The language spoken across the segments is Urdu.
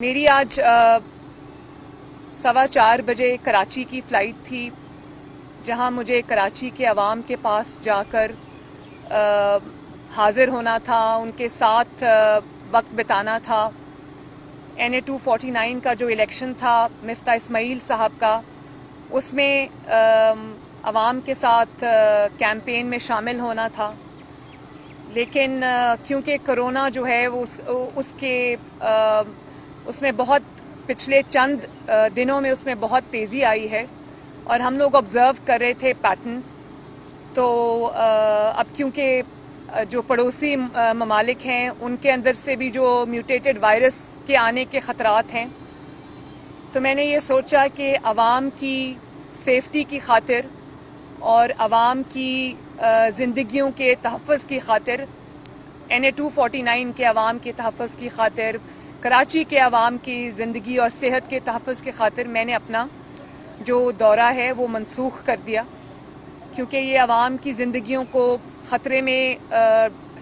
میری آج 4:15 بجے کراچی کی فلائٹ تھی، جہاں مجھے کراچی کے عوام کے پاس جا کر حاضر ہونا تھا، ان کے ساتھ وقت بتانا تھا۔ NA 249 کا جو الیکشن تھا مفتاح اسماعیل صاحب کا، اس میں عوام کے ساتھ کیمپین میں شامل ہونا تھا، لیکن کیونکہ کرونا جو ہے وہ اس میں بہت پچھلے چند دنوں میں اس میں بہت تیزی آئی ہے، اور ہم لوگ آبزرو کر رہے تھے پیٹرن۔ تو اب کیونکہ جو پڑوسی ممالک ہیں ان کے اندر سے بھی جو میوٹیٹڈ وائرس کے آنے کے خطرات ہیں، تو میں نے یہ سوچا کہ عوام کی سیفٹی کی خاطر اور عوام کی زندگیوں کے تحفظ کی خاطر، NA 249 کے عوام کے تحفظ کی خاطر، کراچی کے عوام کی زندگی اور صحت کے تحفظ کی خاطر میں نے اپنا جو دورہ ہے وہ منسوخ کر دیا، کیونکہ یہ عوام کی زندگیوں کو خطرے میں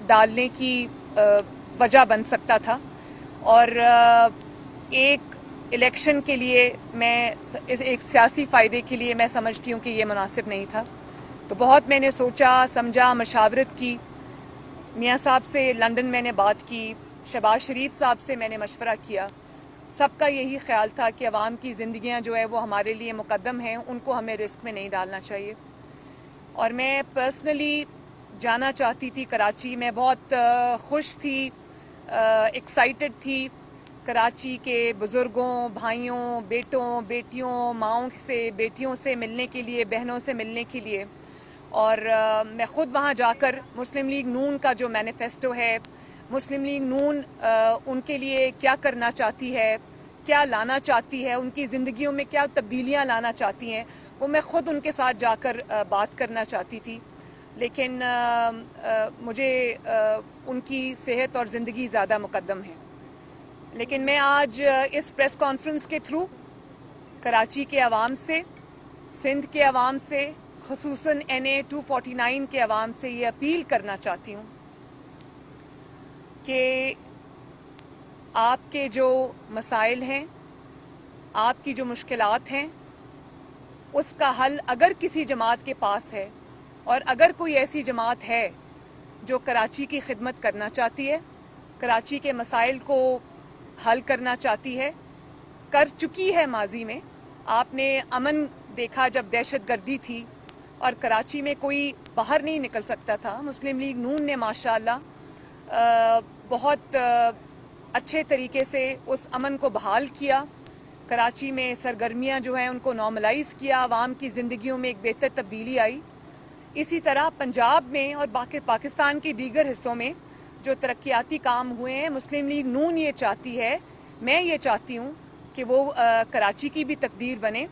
ڈالنے کی وجہ بن سکتا تھا، اور ایک الیکشن کے لیے ایک سیاسی فائدے کے لیے میں سمجھتی ہوں کہ یہ مناسب نہیں تھا۔ تو بہت میں نے سوچا سمجھا، مشاورت کی، میاں صاحب سے لندن میں نے بات کی، شہباز شریف صاحب سے میں نے مشورہ کیا۔ سب کا یہی خیال تھا کہ عوام کی زندگیاں جو ہے وہ ہمارے لیے مقدم ہیں، ان کو ہمیں رسک میں نہیں ڈالنا چاہیے۔ اور میں پرسنلی جانا چاہتی تھی کراچی، میں بہت خوش تھی، ایکسائٹڈ تھی کراچی کے بزرگوں، بھائیوں، بیٹوں، بیٹیوں، ماؤں سے، بیٹیوں سے ملنے کے لیے، بہنوں سے ملنے کے لیے۔ اور میں خود وہاں جا کر مسلم لیگ نون کا جو مینیفیسٹو ہے، مسلم لیگ نون ان کے لیے کیا کرنا چاہتی ہے، کیا لانا چاہتی ہے، ان کی زندگیوں میں کیا تبدیلیاں لانا چاہتی ہیں، وہ میں خود ان کے ساتھ جا کر بات کرنا چاہتی تھی، لیکن مجھے ان کی صحت اور زندگی زیادہ مقدم ہے۔ لیکن میں آج اس پریس کانفرنس کے تھرو کراچی کے عوام سے، سندھ کے عوام سے، خصوصاً NA 249 کے عوام سے یہ اپیل کرنا چاہتی ہوں کہ آپ کے جو مسائل ہیں، آپ کی جو مشکلات ہیں، اس کا حل اگر کسی جماعت کے پاس ہے، اور اگر کوئی ایسی جماعت ہے جو کراچی کی خدمت کرنا چاہتی ہے، کراچی کے مسائل کو حل کرنا چاہتی ہے، کر چکی ہے ماضی میں۔ آپ نے امن دیکھا جب دہشت گردی تھی اور کراچی میں کوئی باہر نہیں نکل سکتا تھا، مسلم لیگ نون نے ماشاءاللہ بہت اچھے طریقے سے اس امن کو بحال کیا، کراچی میں سرگرمیاں جو ہیں ان کو نارملائز کیا، عوام کی زندگیوں میں ایک بہتر تبدیلی آئی۔ اسی طرح پنجاب میں اور باقی پاکستان کے دیگر حصوں میں جو ترقیاتی کام ہوئے ہیں، مسلم لیگ نون یہ چاہتی ہے، میں یہ چاہتی ہوں کہ وہ کراچی کی بھی تقدیر بنے۔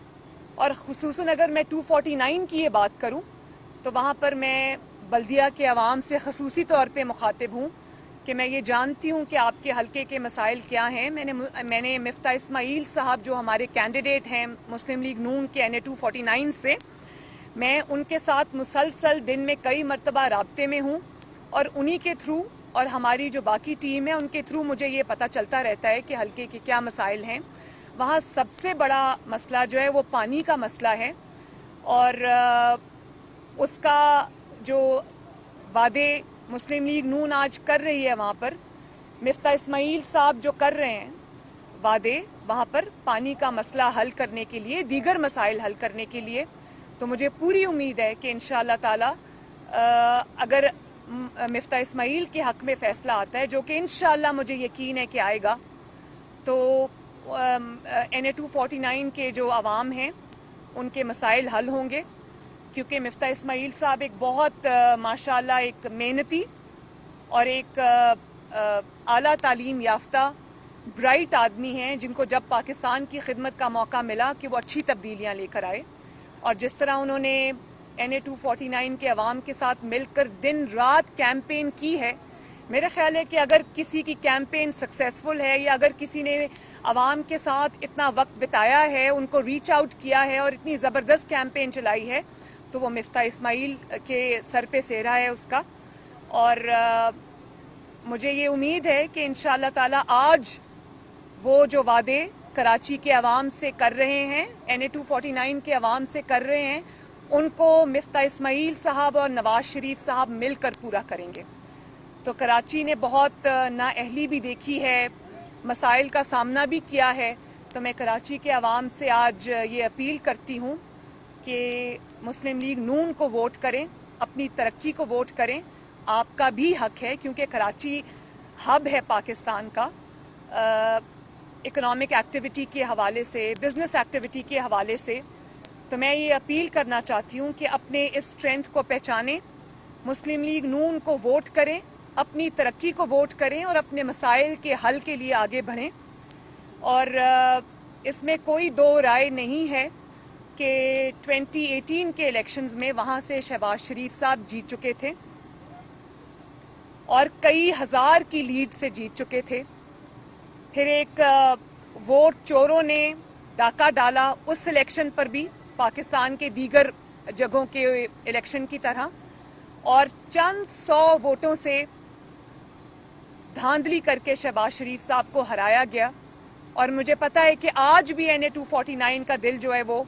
اور خصوصاً اگر میں 249 کی یہ بات کروں تو وہاں پر میں بلدیہ کے عوام سے خصوصی طور پہ مخاطب ہوں کہ میں یہ جانتی ہوں کہ آپ کے حلقے کے مسائل کیا ہیں۔ میں نے مفتاح اسماعیل صاحب جو ہمارے کینڈیڈیٹ ہیں مسلم لیگ نون کے NA 249 سے، میں ان کے ساتھ مسلسل دن میں کئی مرتبہ رابطے میں ہوں، اور انہی کے تھرو اور ہماری جو باقی ٹیم ہے ان کے تھرو مجھے یہ پتہ چلتا رہتا ہے کہ حلقے کے کیا مسائل ہیں۔ وہاں سب سے بڑا مسئلہ جو ہے وہ پانی کا مسئلہ ہے، اور اس کا جو وعدے مسلم لیگ نون آج کر رہی ہے، وہاں پر مفتاح اسماعیل صاحب جو کر رہے ہیں وعدے، وہاں پر پانی کا مسئلہ حل کرنے کے لیے، دیگر مسائل حل کرنے کے لیے، تو مجھے پوری امید ہے کہ انشاءاللہ تعالی اگر مفتاح اسماعیل کے حق میں فیصلہ آتا ہے، جو کہ انشاءاللہ مجھے یقین ہے کہ آئے گا، تو NA 249 کے جو عوام ہیں ان کے مسائل حل ہوں گے، کیونکہ مفتاح اسماعیل صاحب ایک بہت ماشاءاللہ ایک محنتی اور ایک اعلیٰ تعلیم یافتہ برائٹ آدمی ہیں، جن کو جب پاکستان کی خدمت کا موقع ملا کہ وہ اچھی تبدیلیاں لے کر آئے، اور جس طرح انہوں نے NA 249 کے عوام کے ساتھ مل کر دن رات کیمپین کی ہے، میرا خیال ہے کہ اگر کسی کی کیمپین سکسیسفل ہے، یا اگر کسی نے عوام کے ساتھ اتنا وقت بتایا ہے، ان کو ریچ آؤٹ کیا ہے اور اتنی زبردست کیمپین چلائی ہے، تو وہ مفتاح اسماعیل کے سر پہ سہرا ہے اس کا۔ اور مجھے یہ امید ہے کہ انشاءاللہ تعالی آج وہ جو وعدے کراچی کے عوام سے کر رہے ہیں، NA249 کے عوام سے کر رہے ہیں، ان کو مفتاح اسماعیل صاحب اور نواز شریف صاحب مل کر پورا کریں گے۔ تو کراچی نے بہت نااہلی بھی دیکھی ہے، مسائل کا سامنا بھی کیا ہے، تو میں کراچی کے عوام سے آج یہ اپیل کرتی ہوں کہ مسلم لیگ نون کو ووٹ کریں، اپنی ترقی کو ووٹ کریں۔ آپ کا بھی حق ہے، کیونکہ کراچی ہب ہے پاکستان کا، اکنامک ایکٹیویٹی کے حوالے سے، بزنس ایکٹیویٹی کے حوالے سے۔ تو میں یہ اپیل کرنا چاہتی ہوں کہ اپنے اس اسٹرینتھ کو پہچانیں، مسلم لیگ نون کو ووٹ کریں، اپنی ترقی کو ووٹ کریں اور اپنے مسائل کے حل کے لیے آگے بڑھیں۔ اور اس میں کوئی دو رائے نہیں ہے کہ 2018 کے الیکشنز میں وہاں سے شہباز شریف صاحب جیت چکے تھے اور کئی ہزار کی لیڈ سے جیت چکے تھے۔ پھر ایک ووٹ چوروں نے ڈاکہ ڈالا اس الیکشن پر بھی، پاکستان کے دیگر جگہوں کے الیکشن کی طرح، اور چند 100 ووٹوں سے دھاندلی کر کے شہباز شریف صاحب کو ہرایا گیا۔ اور مجھے پتا ہے کہ آج بھی NA249 کا دل جو ہے وہ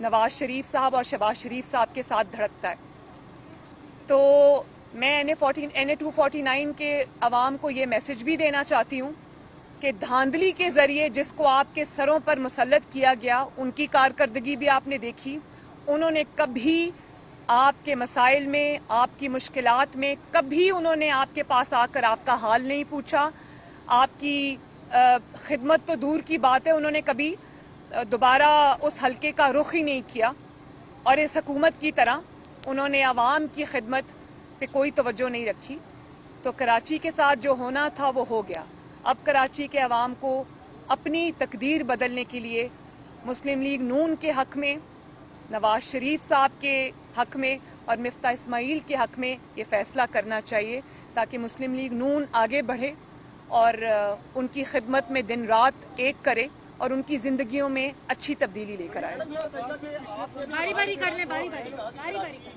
نواز شریف صاحب اور شہباز شریف صاحب کے ساتھ دھڑکتا ہے۔ تو میں NA249 کے عوام کو یہ میسج بھی دینا چاہتی ہوں کہ دھاندلی کے ذریعے جس کو آپ کے سروں پر مسلط کیا گیا، ان کی کارکردگی بھی آپ نے دیکھی، انہوں نے کبھی آپ کے مسائل میں، آپ کی مشکلات میں، کبھی انہوں نے آپ کے پاس آ کر آپ کا حال نہیں پوچھا، آپ کی خدمت تو دور کی بات ہے، انہوں نے کبھی دوبارہ اس حلقے کا رخ ہی نہیں کیا، اور اس حکومت کی طرح انہوں نے عوام کی خدمت پہ کوئی توجہ نہیں رکھی۔ تو کراچی کے ساتھ جو ہونا تھا وہ ہو گیا۔ اب کراچی کے عوام کو اپنی تقدیر بدلنے کے لیے مسلم لیگ نون کے حق میں، نواز شریف صاحب کے حق میں اور مفتاح اسماعیل کے حق میں یہ فیصلہ کرنا چاہیے، تاکہ مسلم لیگ نون آگے بڑھے اور ان کی خدمت میں دن رات ایک کرے اور ان کی زندگیوں میں اچھی تبدیلی لے کر آئے۔ باری باری کر لیں، باری باری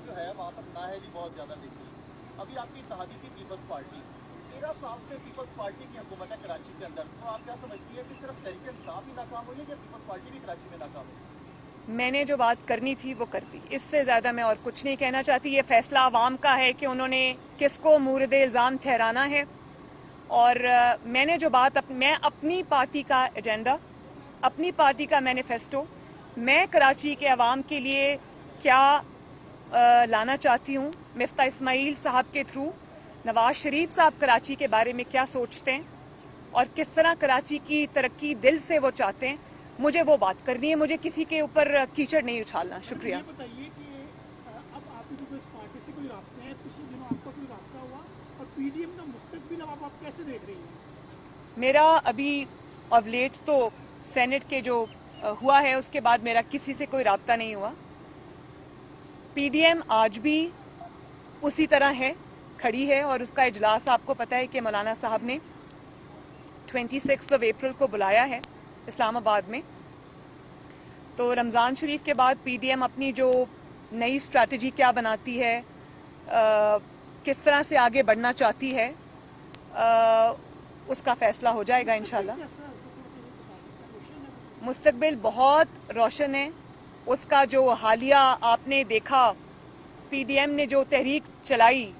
جو ہے وہاں پر نااہلی بہت زیادہ دیکھی۔ ابھی آپ کی اتحادی تھی پیپلز پارٹی، 13 سال سے پیپلز پارٹی کی حکومت ہے کراچی کے اندر، تو آپ کیا سمجھتی ہے کہ صرف تحریک انصاف ہی ناکام ہوئی ہے یا پیپلز پارٹی بھی کراچی میں ناکام ہوئی؟ میں نے جو بات کرنی تھی وہ کر دی، اس سے زیادہ میں اور کچھ نہیں کہنا چاہتی۔ یہ فیصلہ عوام کا ہے کہ انہوں نے کس کو مورد الزام ٹھہرانا ہے، اور میں نے جو بات میں اپنی پارٹی کا ایجنڈا، اپنی پارٹی کا مینیفیسٹو، میں کراچی کے عوام کے لیے کیا لانا چاہتی ہوں، مفتاح اسماعیل صاحب کے تھرو نواز شریف صاحب کراچی کے بارے میں کیا سوچتے ہیں اور کس طرح کراچی کی ترقی دل سے وہ چاہتے ہیں، مجھے وہ بات کرنی ہے، مجھے کسی کے اوپر کیچڑ نہیں اچھالنا۔ شکریہ۔ یہ بتائیے کہ اب آپ کی جو اس پارٹی سے کوئی رابطہ ہے، پچھلے دنوں آپ کا کوئی رابطہ ہوا، اور PDM کا مستقبل اب آپ کیسے دیکھ رہی ہیں؟ میرا ابھی آف لیٹ تو سینٹ کے جو ہوا ہے اس کے بعد میرا کسی سے کوئی رابطہ نہیں ہوا۔ PDM آج بھی اسی طرح ہے، کھڑی ہے، اور اس کا اجلاس آپ کو پتہ ہے کہ مولانا صاحب نے 26 اپریل کو بلایا ہے اسلام آباد میں۔ تو رمضان شریف کے بعد PDM اپنی جو نئی اسٹریٹجی کیا بناتی ہے، کس طرح سے آگے بڑھنا چاہتی ہے، اس کا فیصلہ ہو جائے گا انشاءاللہ۔ مستقبل بہت روشن ہے۔ اس کا جو حالیہ آپ نے دیکھا، PDM نے جو تحریک چلائی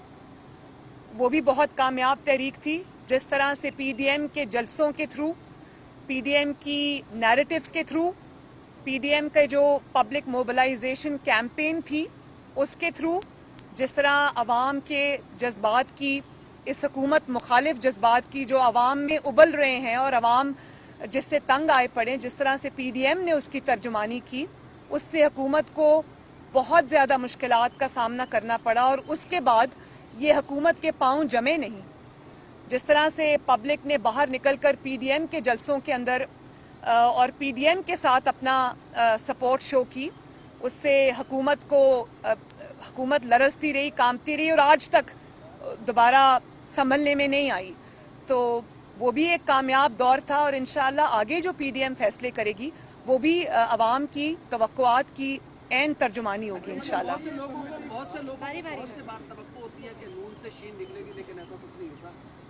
وہ بھی بہت کامیاب تحریک تھی۔ جس طرح سے PDM کے جلسوں کے تھرو، PDM کی نیریٹو کے تھرو، PDM کے جو پبلک موبلائزیشن کیمپین تھی اس کے تھرو، جس طرح عوام کے جذبات کی، اس حکومت مخالف جذبات کی جو عوام میں ابل رہے ہیں اور عوام جس سے تنگ آئے پڑے، جس طرح سے PDM نے اس کی ترجمانی کی، اس سے حکومت کو بہت زیادہ مشکلات کا سامنا کرنا پڑا، اور اس کے بعد یہ حکومت کے پاؤں جمے نہیں۔ جس طرح سے پبلک نے باہر نکل کر PDM کے جلسوں کے اندر اور PDM کے ساتھ اپنا سپورٹ شو کی، اس سے حکومت لرزتی رہی، کانپتی رہی، اور آج تک دوبارہ سنبھلنے میں نہیں آئی۔ تو وہ بھی ایک کامیاب دور تھا، اور انشاءاللہ آگے جو PDM فیصلے کرے گی وہ بھی عوام کی توقعات کی عین ترجمانی ہوگی انشاءاللہ۔ بہت سے بات توقع ہوتی ہے کہ نون سے شین نکلے گی، لیکن ایسا کچھ نہیں ہوتا۔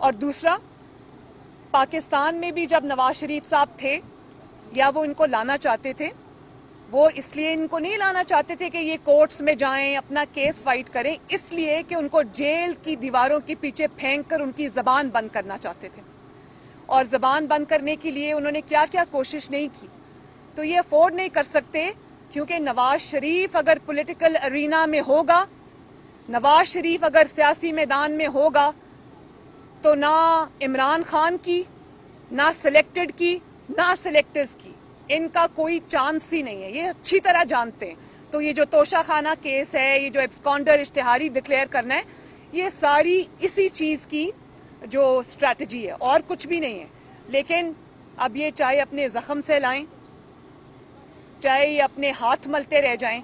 اور دوسرا, پاکستان میں بھی جب نواز شریف صاحب تھے یا وہ ان کو لانا چاہتے تھے, وہ اس لیے ان کو نہیں لانا چاہتے تھے کہ یہ کورٹس میں جائیں اپنا کیس فائٹ کریں, اس لیے کہ ان کو جیل کی دیواروں کے پیچھے پھینک کر ان کی زبان بند کرنا چاہتے تھے. اور زبان بند کرنے کے لیے انہوں نے کیا کیا کوشش نہیں کی. تو یہ افورڈ نہیں کر سکتے, کیونکہ نواز شریف اگر پولیٹیکل ارینا میں ہوگا, نواز شریف اگر سیاسی میدان میں ہوگا, تو نہ عمران خان کی, نہ سلیکٹڈ کی, نہ سلیکٹرز کی, ان کا کوئی چانس ہی نہیں ہے. یہ اچھی طرح جانتے ہیں. تو یہ جو توشہ خانہ کیس ہے, یہ جو ایبسکانڈر اشتہاری ڈکلیئر کرنا ہے, یہ ساری اسی چیز کی جو اسٹریٹجی ہے, اور کچھ بھی نہیں ہے. لیکن اب یہ چاہے اپنے زخم سے لائیں, چاہے یہ اپنے ہاتھ ملتے رہ جائیں,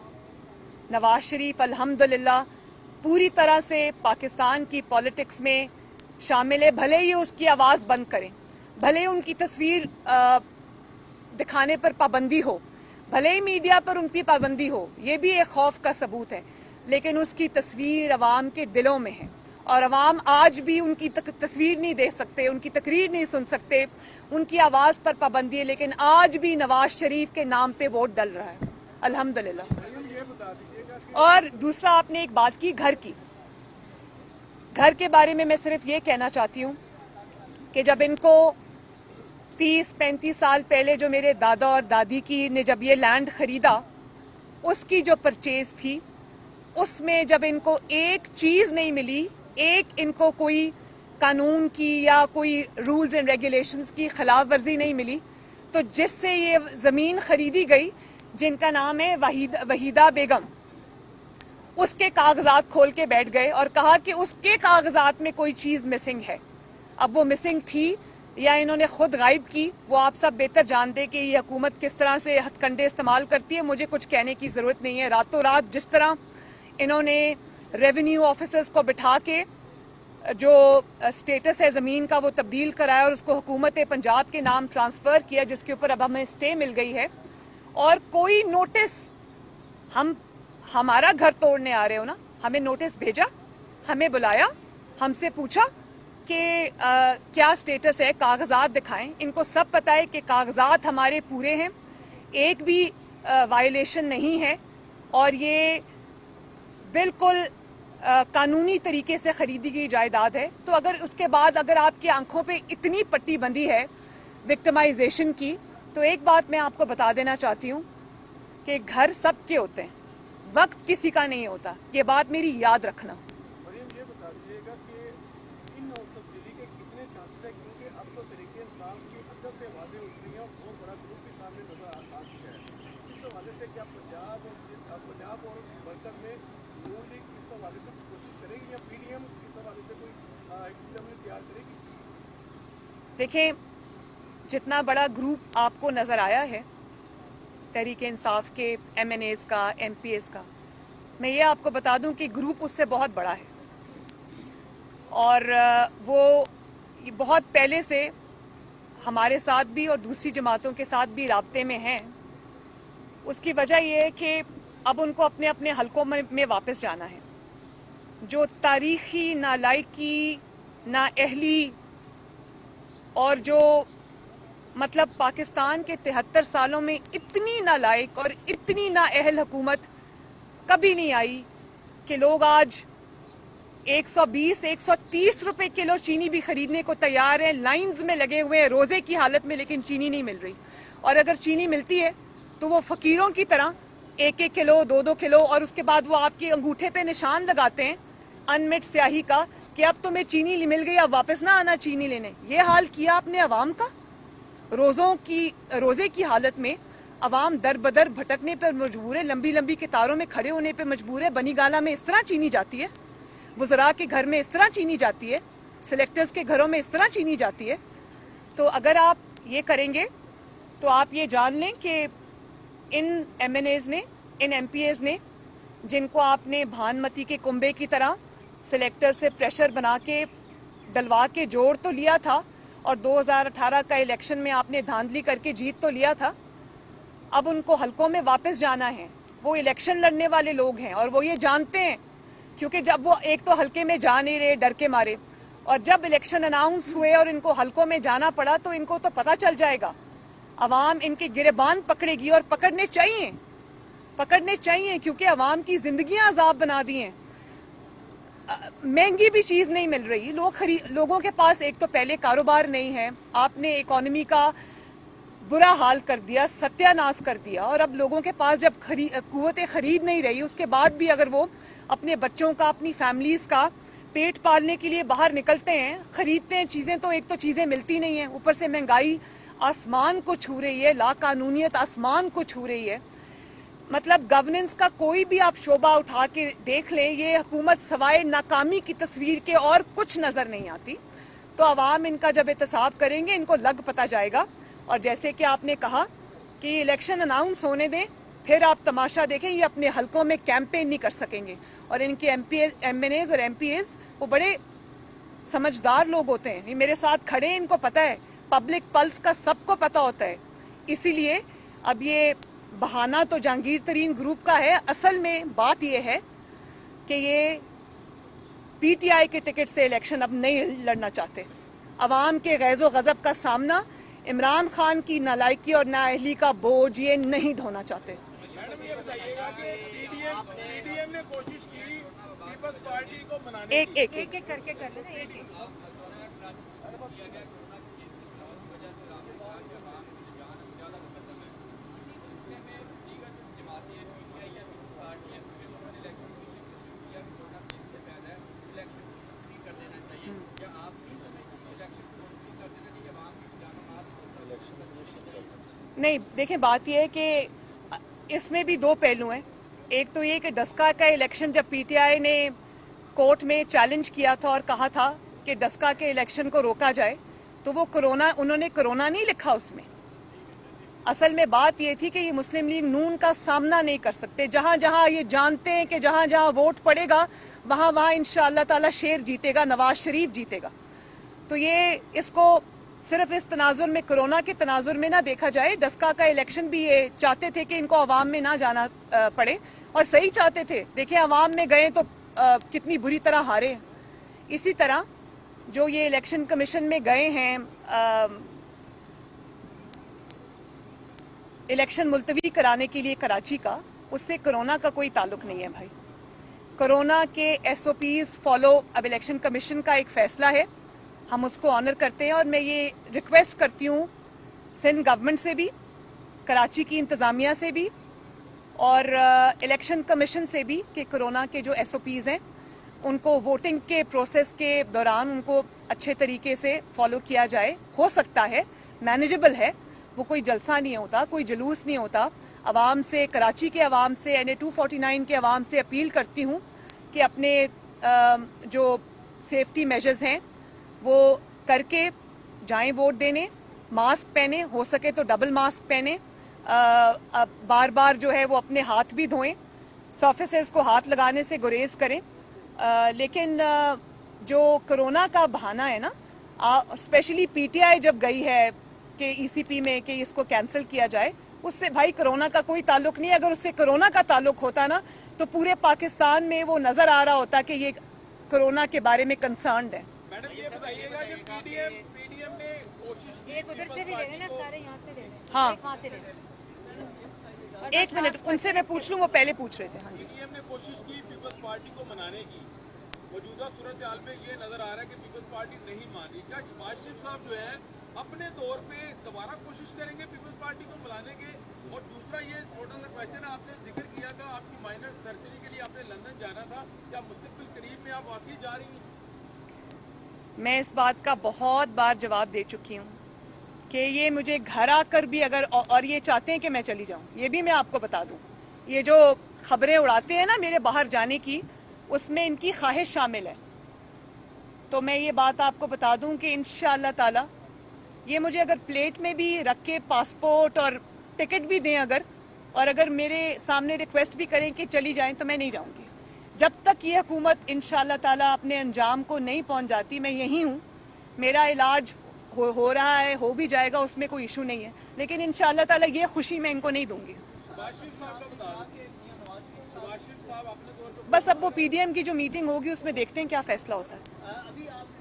نواز شریف الحمدللہ پوری طرح سے پاکستان کی پولیٹکس میں شامل ہے. بھلے ہی اس کی آواز بند کریں, بھلے ان کی تصویر دکھانے پر پابندی ہو, بھلے ہی میڈیا پر ان کی پابندی ہو, یہ بھی ایک خوف کا ثبوت ہے, لیکن اس کی تصویر عوام کے دلوں میں ہے. اور عوام آج بھی ان کی تصویر نہیں دیکھ سکتے, ان کی تقریر نہیں سن سکتے, ان کی آواز پر پابندی ہے, لیکن آج بھی نواز شریف کے نام پہ ووٹ ڈل رہا ہے الحمدللہ. اور دوسرا, آپ نے ایک بات کی گھر کی, گھر کے بارے میں صرف یہ کہنا چاہتی ہوں کہ جب ان کو 30-35 سال پہلے جو میرے دادا اور دادی کی نے جب یہ لینڈ خریدا, اس کی جو پرچیز تھی, اس میں جب ان کو ایک چیز نہیں ملی, ایک ان کو کوئی قانون کی یا کوئی رولز اینڈ ریگولیشنز کی خلاف ورزی نہیں ملی, تو جس سے یہ زمین خریدی گئی, جن کا نام ہے وحیدہ بیگم, اس کے کاغذات کھول کے بیٹھ گئے اور کہا کہ اس کے کاغذات میں کوئی چیز مسنگ ہے. اب وہ مسنگ تھی یا انہوں نے خود غائب کی, وہ آپ سب بہتر جانتے کہ یہ حکومت کس طرح سے ہتھ کنڈے استعمال کرتی ہے, مجھے کچھ کہنے کی ضرورت نہیں ہے. راتوں رات جس طرح انہوں نے ریونیو آفیسرز کو بٹھا کے جو سٹیٹس ہے زمین کا وہ تبدیل کرایا اور اس کو حکومت پنجاب کے نام ٹرانسفر کیا, جس کے اوپر اب ہمیں اسٹے مل گئی ہے. اور کوئی نوٹس, ہمارا گھر توڑنے آ رہے ہو نا, ہمیں نوٹس بھیجا, ہمیں بلایا, ہم سے پوچھا کہ کیا سٹیٹس ہے, کاغذات دکھائیں. ان کو سب پتہ ہے کہ کاغذات ہمارے پورے ہیں, ایک بھی وائلیشن نہیں ہے, اور یہ بالکل قانونی طریقے سے خریدی گئی جائیداد ہے. تو اگر اس کے بعد اگر آپ کی آنکھوں پہ اتنی پٹی بندی ہے وکٹمائزیشن کی, تو ایک بات میں آپ کو بتا دینا چاہتی ہوں کہ گھر سب کے ہوتے ہیں, وقت کسی کا نہیں ہوتا. یہ بات میری یاد رکھنا. مریم یہ بتا دیجیے گا کہ ان نو تبدیلی کے کتنے چانسز ہیں, کیونکہ اب تو طریقے انصاف کی اندر سے واضح ہو رہی ہیں اور بہت بڑا گروپ بھی سامنے نظر آ چکا ہے. اس حوالے سے کیا پنجاب اور مرکز میں نون لیگ اس حوالے سے کوشش کرے گی, یا پی ڈی ایم اس حوالے سے کوئی اقدام تیار کرے گی؟ دیکھیں, جتنا بڑا گروپ آپ کو نظر آیا ہے تحریک انصاف کے ایم این ایز کا, ایم پی ایز کا, میں یہ آپ کو بتا دوں کہ گروپ اس سے بہت بڑا ہے, اور وہ بہت پہلے سے ہمارے ساتھ بھی اور دوسری جماعتوں کے ساتھ بھی رابطے میں ہیں. اس کی وجہ یہ ہے کہ اب ان کو اپنے اپنے حلقوں میں واپس جانا ہے. جو تاریخی نالائکی, نااہلی, اور جو مطلب پاکستان کے 73 سالوں میں اتنی نالائق اور اتنی نااہل حکومت کبھی نہیں آئی کہ لوگ آج 120-130 روپے کلو چینی بھی خریدنے کو تیار ہیں, لائنز میں لگے ہوئے ہیں روزے کی حالت میں, لیکن چینی نہیں مل رہی. اور اگر چینی ملتی ہے تو وہ فقیروں کی طرح 1-1 کلو 2-2 کلو, اور اس کے بعد وہ آپ کے انگوٹھے پہ نشان لگاتے ہیں انمٹ سیاہی کا کہ اب تمہیں چینی مل گئی, اب واپس نہ آنا چینی لینے. یہ حال کیا آپ نے عوام کا. روزے کی حالت میں عوام در بدر بھٹکنے پر مجبور ہے, لمبی لمبی قطاروں میں کھڑے ہونے پہ مجبور ہے. بنی گالا میں اس طرح چینی جاتی ہے, وزراء کے گھر میں اس طرح چینی جاتی ہے, سلیکٹرز کے گھروں میں اس طرح چینی جاتی ہے. تو اگر آپ یہ کریں گے تو آپ یہ جان لیں کہ ان ایم این ایز نے, ان ایم پی ایز نے, جن کو آپ نے بھانمتی کے کنبے کی طرح سلیکٹر سے پریشر بنا کے ڈلوا کے جوڑ تو لیا تھا, اور 2018 کا الیکشن میں آپ نے دھاندلی کر کے جیت تو لیا تھا, اب ان کو حلقوں میں واپس جانا ہے. وہ الیکشن لڑنے والے لوگ ہیں اور وہ یہ جانتے ہیں, کیونکہ جب وہ ایک تو حلقے میں جا نہیں رہے ڈر کے مارے, اور جب الیکشن اناؤنس ہوئے اور ان کو حلقوں میں جانا پڑا تو ان کو تو پتہ چل جائے گا، عوام ان کے گریبان پکڑے گی، اور پکڑنے چاہیے کیونکہ عوام کی زندگیاں عذاب بنا دی ہیں۔ مہنگی بھی چیز نہیں مل رہی، لوگوں کے پاس ایک تو پہلے کاروبار نہیں ہے، آپ نے اکانومی کا برا حال کر دیا، ستیہ ناش کر دیا، اور اب لوگوں کے پاس جب قوت خرید نہیں رہی، اس کے بعد بھی اگر وہ اپنے بچوں کا، اپنی فیملیز کا پیٹ پالنے کے لیے باہر نکلتے ہیں، خریدتے ہیں چیزیں، تو ایک تو چیزیں ملتی نہیں ہیں، اوپر سے مہنگائی آسمان کو چھو رہی ہے، لا قانونیت آسمان کو چھو رہی ہے۔ مطلب گورننس کا کوئی بھی آپ شعبہ اٹھا کے دیکھ لیں، یہ حکومت سوائے ناکامی کی تصویر کے اور کچھ نظر نہیں آتی۔ تو عوام ان کا جب احتساب کریں گے، ان کو لگ پتہ جائے گا، اور جیسے کہ آپ نے کہا کہ الیکشن اناؤنس ہونے دیں، پھر آپ تماشا دیکھیں، یہ اپنے حلقوں میں کیمپین نہیں کر سکیں گے، اور ان کے ایم این ایز اور ایم پی ایز وہ بڑے سمجھدار لوگ ہوتے ہیں، یہ میرے ساتھ کھڑے ہیں، ان کو پتہ ہے، پبلک پلس کا سب کو پتہ ہوتا ہے۔ اسی لیے اب یہ بہانہ تو جہانگیر ترین گروپ کا ہے، اصل میں بات یہ ہے کہ یہ پی ٹی آئی کے ٹکٹ سے الیکشن اب نہیں لڑنا چاہتے۔ عوام کے غیظ و غضب کا سامنا، عمران خان کی نالائکی اور نااہلی کا بوجھ یہ نہیں ڈھونا چاہتے۔ میڈم یہ بتائیے گا کہ پی ڈی ایم نے کوشش کی پیپلز پارٹی کو منانے کی، ایک کر کے کر لینا، ایک نہیں، دیکھیں بات یہ ہے کہ اس میں بھی دو پہلو ہیں۔ ایک تو یہ کہ ڈسکا کا الیکشن جب پی ٹی آئی نے کورٹ میں چیلنج کیا تھا اور کہا تھا کہ ڈسکا کے الیکشن کو روکا جائے، تو وہ انہوں نے کرونا نہیں لکھا اس میں۔ اصل میں بات یہ تھی کہ یہ مسلم لیگ نون کا سامنا نہیں کر سکتے، جہاں جہاں یہ جانتے ہیں کہ جہاں جہاں ووٹ پڑے گا وہاں وہاں انشاءاللہ تعالی شیر جیتے گا، نواز شریف جیتے گا۔ تو یہ اس کو صرف اس تناظر میں، کرونا کے تناظر میں نہ دیکھا جائے۔ ڈسکا کا الیکشن بھی یہ چاہتے تھے کہ ان کو عوام میں نہ جانا پڑے، اور صحیح چاہتے تھے۔ دیکھیں عوام میں گئے تو کتنی بری طرح ہارے۔ اسی طرح جو یہ الیکشن کمیشن میں گئے ہیں الیکشن ملتوی کرانے کے لیے کراچی کا، اس سے کرونا کا کوئی تعلق نہیں ہے بھائی۔ کرونا کے ایس او پیز فالو اب الیکشن کمیشن کا ایک فیصلہ ہے، ہم اس کو آنر کرتے ہیں، اور میں یہ ریکویسٹ کرتی ہوں سندھ گورنمنٹ سے بھی، کراچی کی انتظامیہ سے بھی، اور الیکشن کمیشن سے بھی کہ کرونا کے جو ایس او پیز ہیں ان کو ووٹنگ کے پروسیس کے دوران ان کو اچھے طریقے سے فالو کیا جائے۔ ہو سکتا ہے، مینیجبل ہے، وہ کوئی جلسہ نہیں ہوتا، کوئی جلوس نہیں ہوتا۔ عوام سے، کراچی کے عوام سے، NA 249 کے عوام سے اپیل کرتی ہوں کہ اپنے جو سیفٹی میجرز ہیں وہ کر کے جائیں ووٹ دینے، ماسک پہنیں، ہو سکے تو ڈبل ماسک پہنیں، بار بار جو ہے وہ اپنے ہاتھ بھی دھوئیں، سرفیسز کو ہاتھ لگانے سے گریز کریں۔ لیکن جو کرونا کا بہانہ ہے نا، اسپیشلی پی ٹی آئی جب گئی ہے کہ ای سی پی میں کہ اس کو کینسل کیا جائے، اس سے بھائی کرونا کا کوئی تعلق نہیں ہے۔ اگر اس سے کرونا کا تعلق ہوتا نا تو پورے پاکستان میں وہ نظر آ رہا ہوتا کہ یہ کرونا کے بارے میں کنسرنڈ ہے۔ میڈم یہ بتائیے گا کہ پی ڈی ایم نے کوشش کی، ایک ادھر سے بھی لے لینا، سارے یہاں سے لے لینا، ہاں ایک وہاں سے لے لینا۔ ایک منٹ ان سے میں پوچھ لوں، وہ پہلے پوچھ رہے تھے۔ ہاں جی، پی ڈی ایم نے کوشش کی پیپلز پارٹی کو منانے کی، موجودہ صورتحال میں یہ نظر آ رہا ہے کہ پیپلز پارٹی نہیں مان رہی۔ کیا شہباز شریف صاحب جو ہے اپنے طور پہ دوبارہ کوشش کریں گے پیپلز پارٹی کو بلانے کے؟ اور دوسرا یہ چھوٹا سا کویشچن ہے، آپ نے ذکر کیا تھا آپ کی مائنر سرجری کے لیے آپ نے لندن جانا تھا، کیا مستقبل قریب میں آپ واقعی جا رہی ہیں؟ میں اس بات کا بہت بار جواب دے چکی ہوں کہ یہ مجھے گھر آ کر بھی اگر، اور یہ چاہتے ہیں کہ میں چلی جاؤں، یہ بھی میں آپ کو بتا دوں، یہ جو خبریں اڑاتے ہیں نا میرے باہر جانے کی، اس میں ان کی خواہش شامل ہے۔ تو میں یہ بات آپ کو بتا دوں کہ انشاءاللہ تعالی یہ مجھے اگر پلیٹ میں بھی رکھ کے پاسپورٹ اور ٹکٹ بھی دیں اگر، اور اگر میرے سامنے ریکویسٹ بھی کریں کہ چلی جائیں، تو میں نہیں جاؤں گی۔ جب تک یہ حکومت انشاءاللہ تعالیٰ اپنے انجام کو نہیں پہنچ جاتی، میں یہی ہوں، میرا علاج ہو رہا ہے، ہو بھی جائے گا، اس میں کوئی ایشو نہیں ہے، لیکن انشاءاللہ تعالیٰ یہ خوشی میں ان کو نہیں دوں گی۔ شہباز شریف صاحب کا بتا دیں کہ شہباز شریف صاحب اپنے طور پہ بس اب وہ پی ڈی ایم کی جو میٹنگ ہوگی اس میں دیکھتے ہیں کیا فیصلہ ہوتا ہے۔ ابھی آپ نے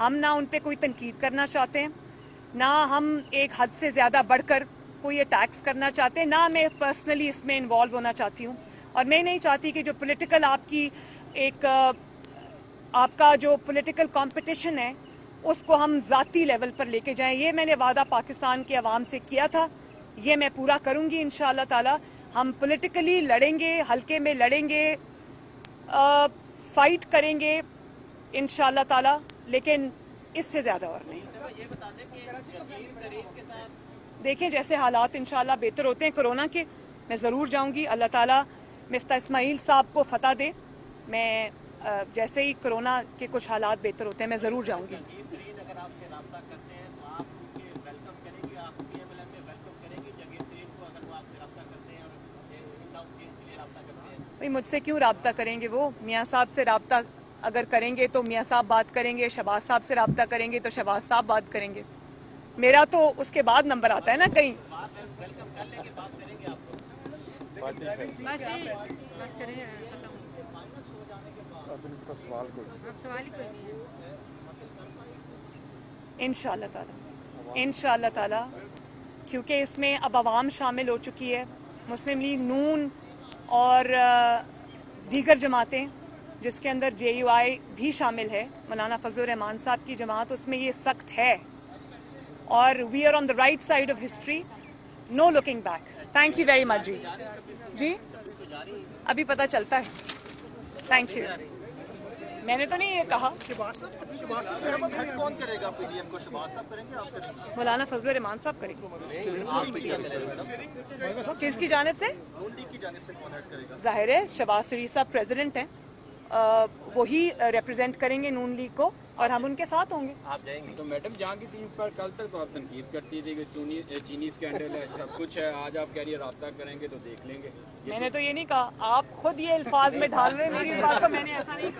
ہم نہ ان پہ کوئی تنقید کرنا چاہتے ہیں, نہ ہم ایک حد سے زیادہ بڑھ کر کوئی اٹیکس کرنا چاہتے ہیں, نہ میں پرسنلی اس میں انوالو ہونا چاہتی ہوں. اور میں نہیں چاہتی کہ جو پولیٹیکل آپ کا جو پولیٹیکل کمپٹیشن ہے اس کو ہم ذاتی لیول پر لے کے جائیں. یہ میں نے وعدہ پاکستان کے عوام سے کیا تھا, یہ میں پورا کروں گی انشاءاللہ تعالی. ہم پولیٹیکلی لڑیں گے, حلقے میں لڑیں گے, فائٹ کریں گے انشاءاللہ تعالی, لیکن اس سے زیادہ اور نہیں. یہ بتا دیں کہ جگیر ترین کے ساتھ دیکھیں جیسے حالات انشاءاللہ بہتر ہوتے ہیں کورونا کے, میں ضرور جاؤں گی. اللہ تعالیٰ مفتاح اسماعیل صاحب کو فتح دے. میں جیسے ہی کورونا کے کچھ حالات بہتر ہوتے ہیں میں ضرور جاؤں گی. جگیر ترین اگر آپ سے رابطہ کرتے ہیں تو آپ ان کے ویلکم کریں گے, آپ پی ایم ایل ایم میں ویلکم کریں گے جگیر ترین کو اگر وہ آپ سے رابطہ کرتے ہیں اور ان لاؤ چیز کے لیے رابطہ کرتے ہیں؟ بھئی مجھ سے کیوں رابطہ کریں گے, وہ میاں صاحب سے رابطہ اگر کریں گے تو میاں صاحب بات کریں گے, شہباز صاحب سے رابطہ کریں گے تو شہباز صاحب بات کریں گے. میرا تو اس کے بعد نمبر آتا ہے نا کہیں. ویلکم کر لیں گے, بات کریں گے آپ کو. بس کریں ختم. اب سوال ہی کوئی نہیں ہے. انشاءاللہ تعالی, انشاءاللہ تعالی, کیونکہ اس میں اب عوام شامل ہو چکی ہے, مسلم لیگ نون اور دیگر جماعتیں جس کے اندر جے یو آئی بھی شامل ہے, مولانا فضل الرحمان صاحب کی جماعت, اس میں یہ سخت ہے اور we are on the right side of history, no looking back. Thank you very much. جی ابھی پتہ چلتا ہے. Thank you. میں نے تو نہیں یہ کہا. ہیڈ کون کرے گا پی ڈی ایم کو؟ شہباز صاحب کریں گے, آپ کریں گے؟ مولانا فضل الرحمان صاحب کریں گے. آپ پی ڈی ایم کس کی جانب سے؟ نون لیگ کی جانب سے کون ہیڈ کرے گا؟ ظاہر ہے شہباز شریف صاحب پریزیڈنٹ ہیں, وہی ریپرزینٹ کریں گے نون لیگ کو اور ہم ان کے ساتھ ہوں گے. آپ جائیں گے؟ تو میڈم جہاں کی ٹیم پر کل تک تو آپ تنقید کرتی تھی کہ چینی اسکینڈل ہے, سب کچھ ہے, آج آپ کہہ رہی ہے رابطہ کریں گے تو دیکھ لیں گے. میں نے تو یہ نہیں کہا, آپ خود یہ الفاظ میں ڈھال رہے ہیں میری اس بات کو, میں نے ایسا نہیں کہا.